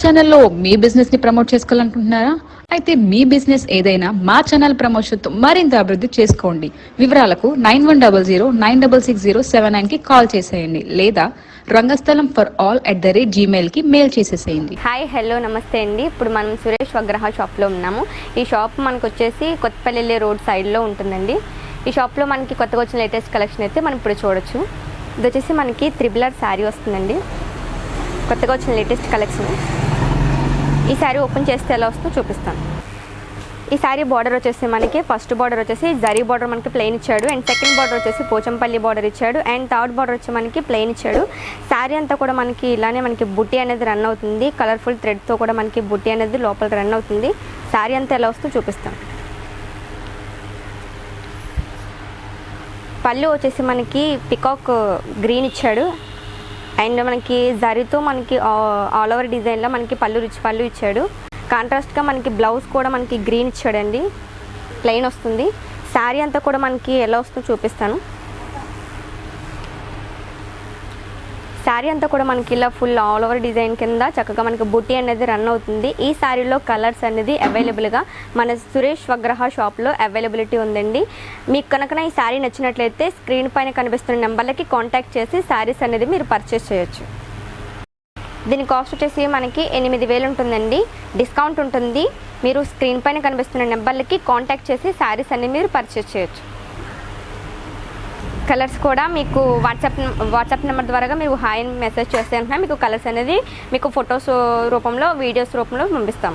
ఛానల్లో మీ బిజినెస్ ని ప్రమోట్ చేసుకోవాలనుకుంటున్నారా? అయితే మీ బిజినెస్ ఏదైనా మా ఛానల్ ప్రమోషన్ తో మరింత అభివృద్ధి చేసుకోండి. వివరాలకు 9100966079 కి కాల్ చేసేయండి లేదా రంగస్థలం ఫర్ ఆల్ @gmail కి మెయిల్ చేసేసేయండి. హాయ్ హలో నమస్తే అండి. ఇప్పుడు మనం సురేష్ వగ్రహ షాప్లో ఉన్నాము. ఈ షాప్ మనకు వచ్చేసి కొత్తపల్లి రోడ్ సైడ్లో ఉంటుందండి. ఈ షాప్లో మనకి కొత్తగా వచ్చిన లేటెస్ట్ కలెక్షన్ అయితే మనం ఇప్పుడు చూడొచ్చు. ఇది వచ్చేసి మనకి త్రిబులర్ శారీ వస్తుందండి. కొత్తగా వచ్చిన లేటెస్ట్ కలెక్షన్. ఈ శారీ ఓపెన్ చేస్తే ఎలా వస్తుందో చూపిస్తాను. ఈ శారీ బార్డర్ వచ్చేసి మనకి ఫస్ట్ బార్డర్ వచ్చేసి జరీ బార్డర్ మనకి ప్లెయిన్ ఇచ్చాడు. అండ్ సెకండ్ బార్డర్ వచ్చేసి పోచంపల్లి బార్డర్ ఇచ్చాడు. అండ్ థర్డ్ బార్డర్ వచ్చి మనకి ప్లెయిన్ ఇచ్చాడు. శారీ అంతా కూడా మనకి ఇలానే మనకి బుట్టి అనేది రన్ అవుతుంది. కలర్ఫుల్ థ్రెడ్తో కూడా మనకి బుట్టి అనేది లోపల రన్ అవుతుంది. శారీ అంతా ఎలా వస్తుందో చూపిస్తాను. పళ్ళు వచ్చేసి మనకి పికాక్ గ్రీన్ ఇచ్చాడు. అండ్ మనకి జరీతో మనకి ఆల్ ఓవర్ డిజైన్లో మనకి రిచ్ పళ్ళు ఇచ్చాడు. కాంట్రాస్ట్గా మనకి బ్లౌజ్ కూడా మనకి గ్రీన్ ఇచ్చాడండి. ప్లెయిన్ వస్తుంది. శారీ అంతా కూడా మనకి ఎలా వస్తుందో చూపిస్తాను. శారీ అంతా కూడా మనకి ఇలా ఫుల్ ఆల్ ఓవర్ డిజైన్ కింద చక్కగా మనకి బుట్టి అనేది రన్ అవుతుంది. ఈ శారీలో కలర్స్ అనేది అవైలబుల్గా మన సురేష్ వగ్రహ షాప్లో అవైలబిలిటీ ఉందండి. మీకు కనుక ఈ శారీ నచ్చినట్లయితే స్క్రీన్ పైన కనిపిస్తున్న నెంబర్లకి కాంటాక్ట్ చేసి శారీస్ అనేది మీరు పర్చేస్ చేయొచ్చు. దీని కాస్ట్ వచ్చేసి మనకి 8000 ఉంటుందండి. డిస్కౌంట్ ఉంటుంది. మీరు స్క్రీన్ పైన కనిపిస్తున్న నెంబర్లకి కాంటాక్ట్ చేసి శారీస్ అనేది మీరు పర్చేస్ చేయొచ్చు. కలర్స్ కూడా మీకు వాట్సాప్ నెంబర్ ద్వారా మీరు హాయ్ అని మెసేజ్ చేస్తే అంటే మీకు కలర్స్ అనేది మీకు ఫొటోస్ రూపంలో వీడియోస్ రూపంలో పంపిస్తాం.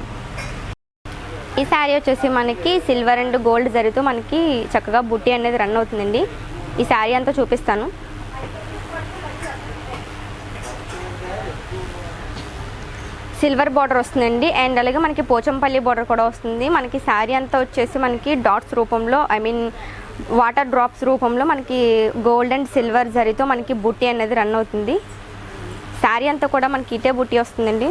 ఈ శారీ వచ్చేసి మనకి సిల్వర్ అండ్ గోల్డ్ జరీతో మనకి చక్కగా బుట్టి అనేది రన్ అవుతుందండి. ఈ శారీ అంతా చూపిస్తాను. సిల్వర్ బార్డర్ వస్తుందండి. అండ్ అలాగే మనకి పోచంపల్లి బార్డర్ కూడా వస్తుంది. మనకి శారీ అంతా వచ్చేసి మనకి డాట్స్ రూపంలో వాటర్ డ్రాప్స్ రూపంలో మనకి గోల్డ్ అండ్ సిల్వర్ జరీతో మనకి బుట్టి అనేది రన్ అవుతుంది. శారీ అంతా కూడా మనకి ఇటే బుట్టి వస్తుందండి.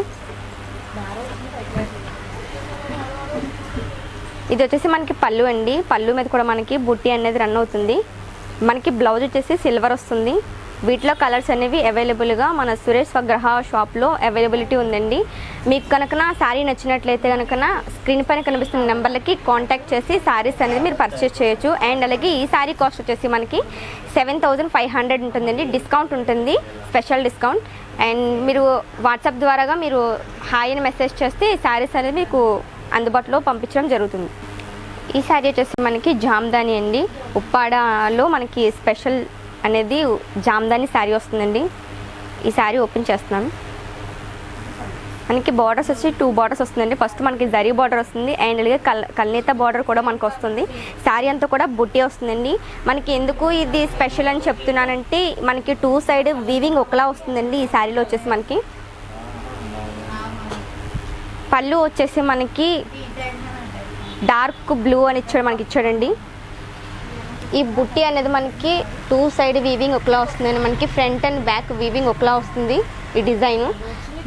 ఇది వచ్చేసి మనకి పళ్ళు అండి. పళ్ళు మీద కూడా మనకి బుట్టి అనేది రన్ అవుతుంది. మనకి బ్లౌజ్ వచ్చేసి సిల్వర్ వస్తుంది. వీటిలో కలర్స్ అనేవి అవైలబుల్గా మన సురేష్ వగ్రహ షాప్లో అవైలబిలిటీ ఉందండి. మీకు కనుక శారీ నచ్చినట్లయితే కనుక స్క్రీన్ పైన కనిపిస్తున్న నెంబర్లకి కాంటాక్ట్ చేసి శారీస్ అనేది మీరు పర్చేస్ చేయొచ్చు. అండ్ అలాగే ఈ శారీ కాస్ట్ వచ్చేసి మనకి 7500 ఉంటుందండి. డిస్కౌంట్ ఉంటుంది, స్పెషల్ డిస్కౌంట్. అండ్ మీరు వాట్సాప్ ద్వారాగా మీరు హాయ్ అని మెసేజ్ చేస్తే ఈ శారీస్ అనేది మీకు అందుబాటులో పంపించడం జరుగుతుంది. ఈ శారీ వచ్చేసి మనకి జామ్దాని అండి. ఉప్పాడలో మనకి స్పెషల్ అనేది జామ్దాని శారీ వస్తుందండి. ఈ శారీ ఓపెన్ చేస్తున్నాను. మనకి బార్డర్స్ వచ్చి 2 బార్డర్స్ వస్తుందండి. ఫస్ట్ మనకి జరీ బార్డర్ వస్తుంది. అండ్ అలాగే కల్నేత బార్డర్ కూడా మనకు వస్తుంది. శారీ అంతా కూడా బుట్టి వస్తుందండి. మనకి ఎందుకు ఇది స్పెషల్ అని చెప్తున్నానంటే మనకి 2 సైడ్ వీవింగ్ ఒకలా వస్తుందండి. ఈ శారీలో వచ్చేసి మనకి పళ్ళు వచ్చేసి మనకి డార్క్ బ్లూ అని మనకి ఇచ్చాడండి. ఈ బుట్టి అనేది మనకి 2 సైడ్ వీవింగ్ ఒకలా వస్తుందండి. మనకి ఫ్రంట్ అండ్ బ్యాక్ వీవింగ్ ఒకలా వస్తుంది ఈ డిజైన్.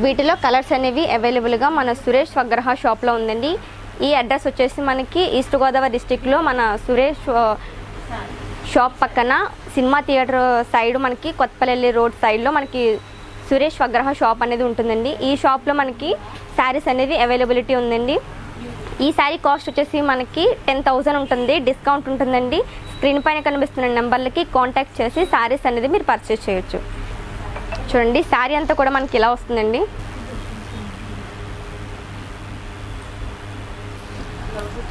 వీటిలో కలర్స్ అనేవి అవైలబుల్గా మన సురేష్ వగ్రహ షాప్లో ఉందండి. ఈ అడ్రస్ వచ్చేసి మనకి ఈస్ట్ గోదావరి డిస్టిక్లో మన సురేష్ షాప్ పక్కన సినిమా థియేటర్ సైడ్ మనకి కొత్తపల్లి రోడ్ సైడ్లో మనకి సురేష్ వగ్రహ షాప్ అనేది ఉంటుందండి. ఈ షాప్లో మనకి శారీస్ అనేది అవైలబిలిటీ ఉందండి. ఈ శారీ కాస్ట్ వచ్చేసి మనకి 10000 ఉంటుంది. డిస్కౌంట్ ఉంటుందండి. స్క్రీన్ పైన కనిపిస్తున్న నెంబర్లకి కాంటాక్ట్ చేసి శారీస్ అనేది మీరు పర్చేస్ చేయొచ్చు. చూడండి శారీ అంతా కూడా మనకి ఇలా వస్తుందండి.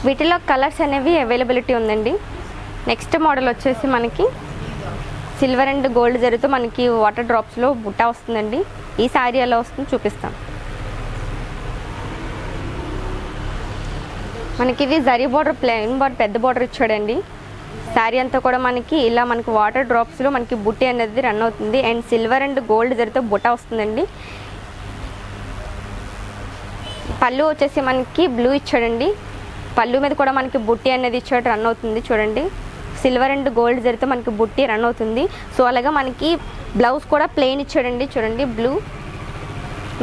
వీటిలో కలర్స్ అనేవి అవైలబిలిటీ ఉందండి. నెక్స్ట్ మోడల్ వచ్చేసి మనకి సిల్వర్ అండ్ గోల్డ్ జరీతో మనకి వాటర్ డ్రాప్స్లో బుట్ట వస్తుందండి. ఈ శారీ ఎలా వస్తుందో చూపిస్తాం. మనకి ఇది జరీ బార్డర్ ప్లెయిన్ బార్డర్ పెద్ద బార్డర్ ఇచ్చాడండి. శారీ అంతా కూడా మనకి ఇలా మనకి వాటర్ డ్రాప్స్లో మనకి బుట్టి అనేది రన్ అవుతుంది. అండ్ సిల్వర్ అండ్ గోల్డ్ జరీతో బుట్ట వస్తుందండి. పళ్ళు వచ్చేసి మనకి బ్లూ ఇచ్చాడండి. పళ్ళు మీద కూడా మనకి బుట్టి అనేది ఇచ్చాడు రన్ అవుతుంది. చూడండి సిల్వర్ అండ్ గోల్డ్ జరీతో మనకి బుట్టి రన్ అవుతుంది. సో అలాగే మనకి బ్లౌజ్ కూడా ప్లెయిన్ ఇచ్చాడండి. చూడండి బ్లూ.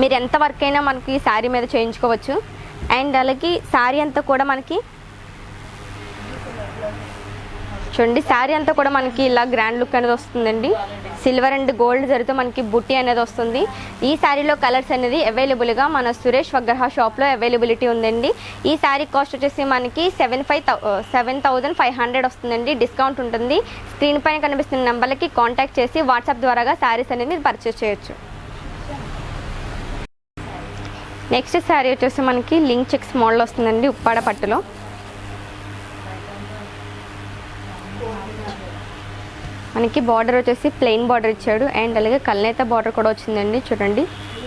మీరు ఎంత వర్క్ అయినా మనకి శారీ మీద చేయించుకోవచ్చు. అండ్ అలాగే శారీ అంతా కూడా మనకి చూడండి శారీ అంతా కూడా మనకి ఇలా గ్రాండ్ లుక్ అనేది వస్తుందండి. సిల్వర్ అండ్ గోల్డ్ జరితో మనకి బుట్టి అనేది వస్తుంది. ఈ శారీలో కలర్స్ అనేది అవైలబుల్గా మన సురేష్ వగ్రహ షాప్లో అవైలబిలిటీ ఉందండి. ఈ శారీ కాస్ట్ వచ్చేసి మనకి 7,500 వస్తుందండి. డిస్కౌంట్ ఉంటుంది. స్క్రీన్ పైన కనిపిస్తున్న నెంబర్లకి కాంటాక్ట్ చేసి వాట్సాప్ ద్వారాగా శారీస్ అనేది మీరు పర్చేస్ చేయొచ్చు. నెక్స్ట్ శారీ వచ్చేసి మనకి లింక్ చెక్స్ మోడల్ వస్తుందండి ఉప్పాడ పట్టులో. మనకి బార్డర్ వచ్చేసి ప్లెయిన్ బార్డర్ ఇచ్చాడు అండ్ అలాగే కల్నేత బార్డర్ కూడా వచ్చిందండి. చూడండి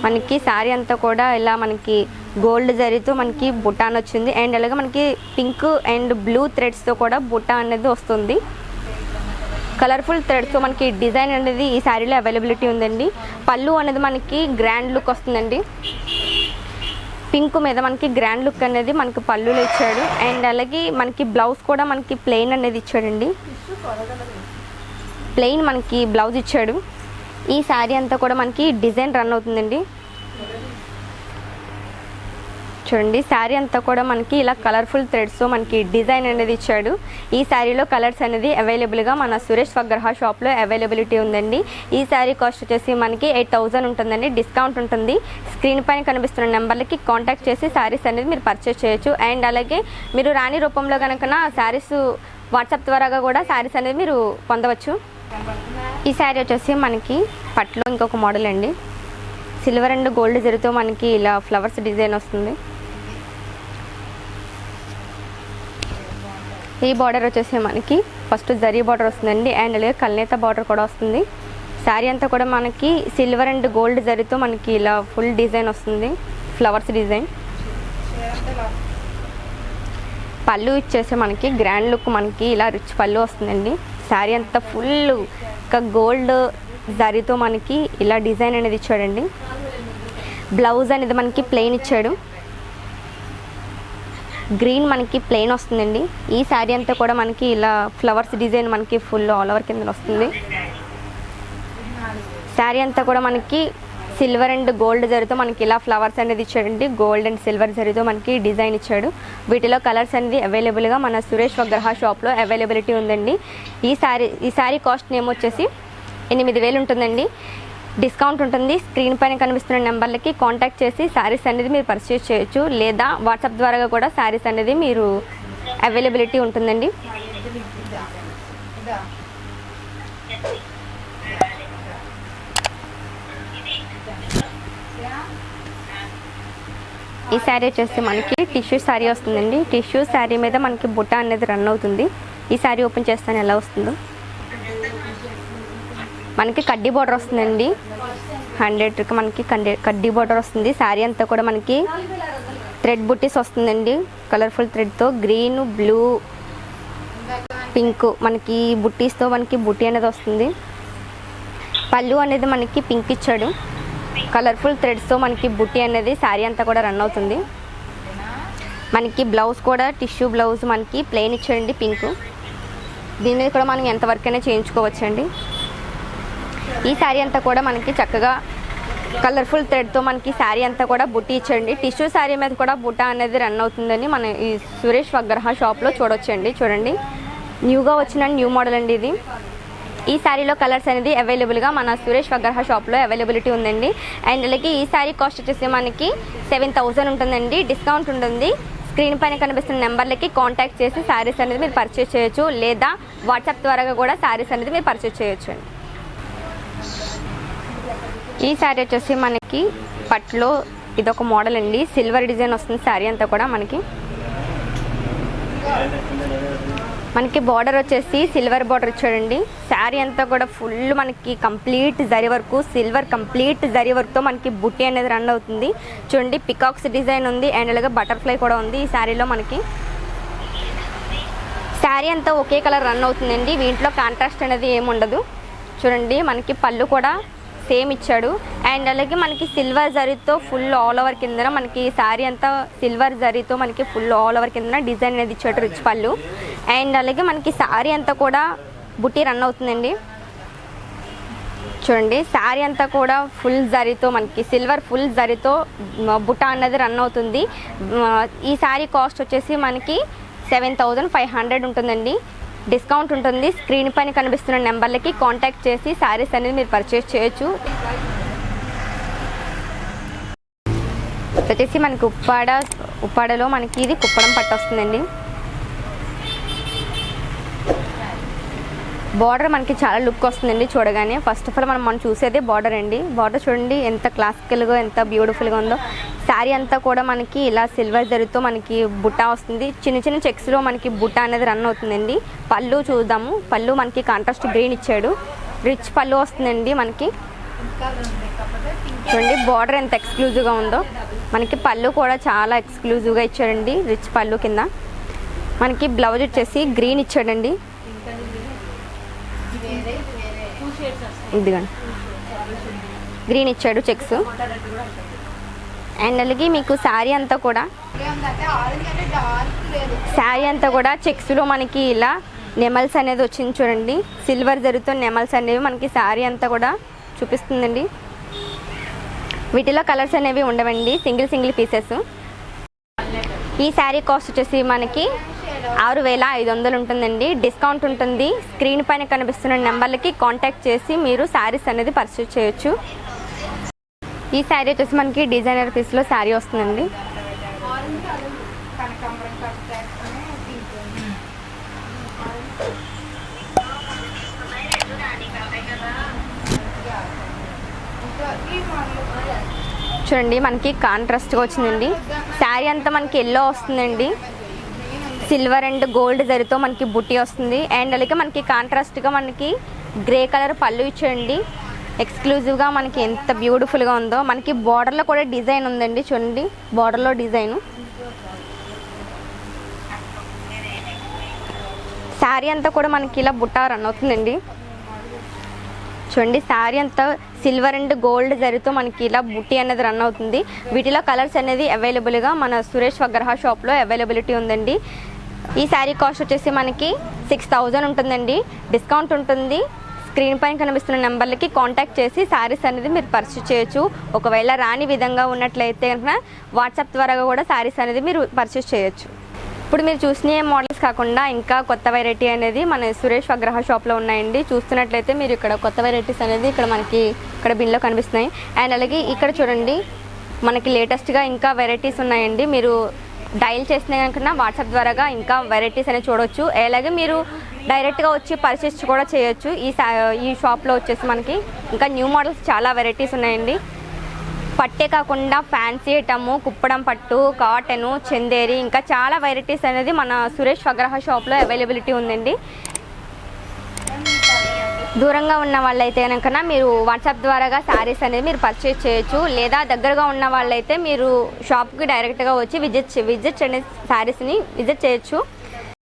మనకి శారీ అంతా కూడా ఇలా మనకి గోల్డ్ జరీతో మనకి బుట్టాన్ వచ్చింది అండ్ అలాగే మనకి పింక్ అండ్ బ్లూ థ్రెడ్స్తో కూడా బుట్టా అనేది వస్తుంది. కలర్ఫుల్ థ్రెడ్స్తో మనకి డిజైన్ అనేది ఈ శారీలో అవైలబిలిటీ ఉందండి. పళ్ళు అనేది మనకి గ్రాండ్ లుక్ వస్తుందండి. పింక్ మీద మనకి గ్రాండ్ లుక్ అనేది మనకి పళ్ళులో ఇచ్చాడు అండ్ అలాగే మనకి బ్లౌజ్ కూడా మనకి ప్లెయిన్ అనేది ఇచ్చాడండి. ప్లెయిన్ మనకి బ్లౌజ్ ఇచ్చాడు. ఈ శారీ అంతా కూడా మనకి డిజైన్ రన్ అవుతుందండి. చూడండి శారీ అంతా కూడా మనకి ఇలా కలర్ఫుల్ థ్రెడ్స్తో మనకి డిజైన్ అనేది ఇచ్చాడు. ఈ శారీలో కలర్స్ అనేది అవైలబుల్గా మన సురేష్ వగ్రహ షాప్లో అవైలబిలిటీ ఉందండి. ఈ శారీ కాస్ట్ వచ్చేసి మనకి 8,000 ఉంటుందండి. డిస్కౌంట్ ఉంటుంది. స్క్రీన్ పైన కనిపిస్తున్న నెంబర్లకి కాంటాక్ట్ చేసి శారీస్ అనేది మీరు పర్చేస్ చేయొచ్చు. అండ్ అలాగే మీరు రాణి రూపంలో కనుక శారీస్ వాట్సాప్ ద్వారాగా కూడా శారీస్ అనేది మీరు పొందవచ్చు. ఈ శారీ వచ్చేసి మనకి పట్లో ఇంకొక మోడల్ అండి. సిల్వర్ అండ్ గోల్డ్ జరీతో మనకి ఇలా ఫ్లవర్స్ డిజైన్ వస్తుంది. ఈ బార్డర్ వచ్చేసి మనకి ఫస్ట్ జరీ బార్డర్ వస్తుందండి అండ్ అలాగే కల్నేత బార్డర్ కూడా వస్తుంది. శారీ అంతా కూడా మనకి సిల్వర్ అండ్ గోల్డ్ జరీతో మనకి ఇలా ఫుల్ డిజైన్ వస్తుంది, ఫ్లవర్స్ డిజైన్. పళ్ళు ఇచ్చేసి మనకి గ్రాండ్ లుక్ మనకి ఇలా రిచ్ పళ్ళు వస్తుందండి. శారీ అంతా ఫుల్ గోల్డ్ జరీతో మనకి ఇలా డిజైన్ అనేది ఇచ్చాడండి. బ్లౌజ్ అనేది మనకి ప్లెయిన్ ఇచ్చాడు. గ్రీన్ మనకి ప్లెయిన్ వస్తుందండి. ఈ శారీ అంతా కూడా మనకి ఇలా ఫ్లవర్స్ డిజైన్ మనకి ఫుల్ ఆల్ ఓవర్ కింద వస్తుంది. శారీ అంతా కూడా మనకి సిల్వర్ అండ్ గోల్డ్ జరీతో మనకి ఇలా ఫ్లవర్స్ అనేది ఇచ్చాడండి. గోల్డ్ అండ్ సిల్వర్ జరీతో మనకి డిజైన్ ఇచ్చాడు. వీటిలో కలర్స్ అనేది అవైలబుల్గా మన సురేష్ వగ్రహ షాప్లో అవైలబిలిటీ ఉందండి. ఈ శారీ కాస్ట్ నేమ్ వచ్చేసి 8,000 ఉంటుందండి. డిస్కౌంట్ ఉంటుంది. స్క్రీన్ పైన కనిపిస్తున్న నెంబర్లకి కాంటాక్ట్ చేసి శారీస్ అనేది మీరు పర్చేస్ చేయొచ్చు లేదా వాట్సాప్ ద్వారా కూడా శారీస్ అనేది మీరు అవైలబిలిటీ ఉంటుందండి. ఈ శారీ వచ్చేసి మనకి టిష్యూ శారీ వస్తుందండి. టిష్యూ శారీ మీద మనకి బుట్ట అనేది రన్ అవుతుంది. ఈ శారీ ఓపెన్ చేస్తాను ఎలా వస్తుందో. మనకి కడ్డీ బార్డర్ వస్తుందండి. 100కి మనకి కడ్డీ బార్డర్ వస్తుంది. శారీ అంతా కూడా మనకి థ్రెడ్ బుట్టీస్ వస్తుందండి. కలర్ఫుల్ థ్రెడ్తో గ్రీన్, బ్లూ, పింక్ మనకి బుట్టీస్తో మనకి బుట్టి అనేది వస్తుంది. పళ్ళు అనేది మనకి పింక్ ఇచ్చాడు. కలర్ఫుల్ థ్రెడ్స్తో మనకి బుట్టి అనేది శారీ అంతా కూడా రన్ అవుతుంది. మనకి బ్లౌజ్ కూడా టిష్యూ బ్లౌజ్ మనకి ప్లెయిన్ ఇచ్చాడండి పింక్. దీని మీద కూడా మనం ఎంత వర్క్ అయినా చేయించుకోవచ్చండి. ఈ శారీ అంతా కూడా మనకి చక్కగా కలర్ఫుల్ థ్రెడ్తో మనకి శారీ అంతా కూడా బుట్టి ఇచ్చండి. టిష్యూ శారీ మీద కూడా బుట్ట అనేది రన్ అవుతుందని మన ఈ సురేష్ వగ్రహ షాప్లో చూడొచ్చండి. చూడండి న్యూగా వచ్చిన న్యూ మోడల్ అండి ఇది. ఈ శారీలో కలర్స్ అనేది అవైలబుల్గా మన సురేష్ వగ్రహ షాప్లో అవైలబిలిటీ ఉందండి. అండ్ అలాగే ఈ శారీ కాస్ట్ వచ్చేసి మనకి 7,000 ఉంటుందండి. డిస్కౌంట్ ఉంటుంది. స్క్రీన్ పైన కనిపిస్తున్న నెంబర్లకి కాంటాక్ట్ చేసి శారీస్ అనేది మీరు పర్చేస్ చేయొచ్చు లేదా వాట్సాప్ ద్వారా కూడా శారీస్ అనేది మీరు పర్చేస్ చేయొచ్చు అండి. ఈ శారీ వచ్చేసి మనకి పట్లో ఇదొక మోడల్ అండి. సిల్వర్ డిజైన్ వస్తుంది శారీ అంతా కూడా మనకి బార్డర్ వచ్చేసి సిల్వర్ బార్డర్ ఇచ్చాడండి. శారీ అంతా కూడా ఫుల్ మనకి complete zari work, silver complete zari వర్క్తో మనకి బుట్టి అనేది రన్ అవుతుంది. చూడండి పికాక్స్ డిజైన్ ఉంది అండ్ అలాగే బటర్ఫ్లై కూడా ఉంది. ఈ శారీలో మనకి శారీ అంతా ఒకే కలర్ రన్ అవుతుందండి. వీటిలో కాంట్రాస్ట్ అనేది ఏముండదు. చూడండి మనకి పళ్ళు కూడా సేమ్ ఇచ్చాడు అండ్ అలాగే మనకి సిల్వర్ జరీతో ఫుల్ ఆల్ ఓవర్ కిందన మనకి శారీ అంతా సిల్వర్ జరీతో మనకి ఫుల్ ఆల్ ఓవర్ కిందన డిజైన్ అనేది ఇచ్చాడు రిచ్ పళ్ళు. అండ్ అలాగే మనకి శారీ అంతా కూడా బుట్టి రన్ అవుతుందండి. చూడండి శారీ అంతా కూడా ఫుల్ జరీతో మనకి సిల్వర్ ఫుల్ జరీతో బుట్ట అన్నది రన్ అవుతుంది. ఈ శారీ కాస్ట్ వచ్చేసి మనకి 7,500 ఉంటుందండి. డిస్కౌంట్ ఉంటుంది. స్క్రీన్ పైన కనిపిస్తున్న నెంబర్లకి కాంటాక్ట్ చేసి శారీస్ అనేది మీరు పర్చేస్ చేయొచ్చు. వచ్చేసి మనకి ఉప్పాడలో మనకి ఇది కుప్పడం పట్టు వస్తుందండి. బార్డర్ మనకి చాలా లుక్ వస్తుందండి చూడగానే. ఫస్ట్ ఆఫ్ ఆల్ మనం చూసేది బార్డర్ అండి. బార్డర్ చూడండి ఎంత క్లాసికల్గా ఎంత బ్యూటిఫుల్గా ఉందో. శారీ అంతా కూడా మనకి ఇలా సిల్వర్ జరీతో మనకి బుట్ట వస్తుంది. చిన్న చిన్న చెక్స్లో మనకి బుట్ట అనేది రన్ అవుతుందండి. పళ్ళు చూద్దాము. పళ్ళు మనకి కాంట్రాస్ట్ గ్రీన్ ఇచ్చాడు. రిచ్ పళ్ళు వస్తుందండి మనకి. చూడండి బార్డర్ ఎంత ఎక్స్క్లూజివ్గా ఉందో. మనకి పళ్ళు కూడా చాలా ఎక్స్క్లూజివ్గా ఇచ్చాడండి. రిచ్ పళ్ళు కింద మనకి బ్లౌజ్ వచ్చేసి గ్రీన్ ఇచ్చాడండి. ఇదిగోండి గ్రీన్ ఇచ్చాడు చెక్స్. అండ్ అలాగే మీకు శారీ అంతా కూడా చెక్స్లో మనకి ఇలా నెమల్స్ అనేది వచ్చింది చూడండి. సిల్వర్ జరుగుతున్న నెమల్స్ అనేవి మనకి శారీ అంతా కూడా చూపిస్తుందండి. వీటిలో కలర్స్ అనేవి ఉండవండి, సింగిల్ పీసెస్. ఈ శారీ కాస్ట్ వచ్చేసి మనకి 6500 ఉంటుందండి. డిస్కౌంట్ ఉంటుంది. స్క్రీన్ పైన కనిపిస్తున్న నెంబర్లకి కాంటాక్ట్ చేసి మీరు శారీస్ అనేది పర్చేస్ చేయొచ్చు. ఈ శారీ వచ్చేసి మనకి డిజైనర్ పీస్లో శారీ వస్తుందండి. చూడండి మనకి కాంట్రాస్ట్గా వచ్చిందండి. శారీ అంతా మనకి ఎల్లో వస్తుందండి. సిల్వర్ అండ్ గోల్డ్ జరీతో మనకి బుట్టి వస్తుంది. అండ్ అలాగే మనకి కాంట్రాస్ట్గా మనకి గ్రే కలర్ పళ్ళు ఇచ్చేయండి. ఎక్స్క్లూజివ్గా మనకి ఎంత బ్యూటిఫుల్గా ఉందో. మనకి బార్డర్లో కూడా డిజైన్ ఉందండి. చూడండి బార్డర్లో డిజైను. శారీ అంతా కూడా మనకి ఇలా బుట్ట రన్ అవుతుందండి. చూడండి శారీ అంతా సిల్వర్ అండ్ గోల్డ్ జరీతో మనకి ఇలా బుట్టి అనేది రన్ అవుతుంది. వీటిలో కలర్స్ అనేది అవైలబుల్గా మన సురేష్ వగ్రహ షాప్లో అవైలబిలిటీ ఉందండి. ఈ శారీ కాస్ట్ వచ్చేసి మనకి 6000 ఉంటుందండి. డిస్కౌంట్ ఉంటుంది. స్క్రీన్ పైన కనిపిస్తున్న నెంబర్లకి కాంటాక్ట్ చేసి శారీస్ అనేది మీరు పర్చేస్ చేయొచ్చు. ఒకవేళ రాని విధంగా ఉన్నట్లయితే కనుక వాట్సాప్ ద్వారా కూడా శారీస్ అనేది మీరు పర్చేస్ చేయొచ్చు. ఇప్పుడు మీరు చూసిన మోడల్స్ కాకుండా ఇంకా కొత్త వెరైటీ అనేది మన సురేష్ వగ్రహ షాప్లో ఉన్నాయండి. చూస్తున్నట్లయితే మీరు ఇక్కడ కొత్త వెరైటీస్ అనేది ఇక్కడ బిల్లో కనిపిస్తున్నాయి. అండ్ అలాగే ఇక్కడ చూడండి మనకి లేటెస్ట్గా ఇంకా వెరైటీస్ ఉన్నాయండి. మీరు డైల్ చేసిన కనుక వాట్సాప్ ద్వారాగా ఇంకా వెరైటీస్ అనేది చూడవచ్చు. అలాగే మీరు డైరెక్ట్గా వచ్చి పర్చేస్ కూడా చేయొచ్చు. ఈ షాప్లో వచ్చేసి మనకి ఇంకా న్యూ మోడల్స్ చాలా వెరైటీస్ ఉన్నాయండి. పట్టే కాకుండా ఫ్యాన్సీ ఐటము, కుప్పడం పట్టు, కాటను, చందేరి ఇంకా చాలా వెరైటీస్ అనేది మన సురేష్ వగ్రహ షాప్లో అవైలబిలిటీ ఉందండి. దూరంగా ఉన్న వాళ్ళైతే కనుక మీరు వాట్సాప్ ద్వారాగా శారీస్ అనేది మీరు పర్చేస్ చేయొచ్చు. లేదా దగ్గరగా ఉన్న వాళ్ళైతే మీరు షాప్కి డైరెక్ట్గా వచ్చి విజిట్ అనేది శారీస్ని విజిట్ చేయొచ్చు.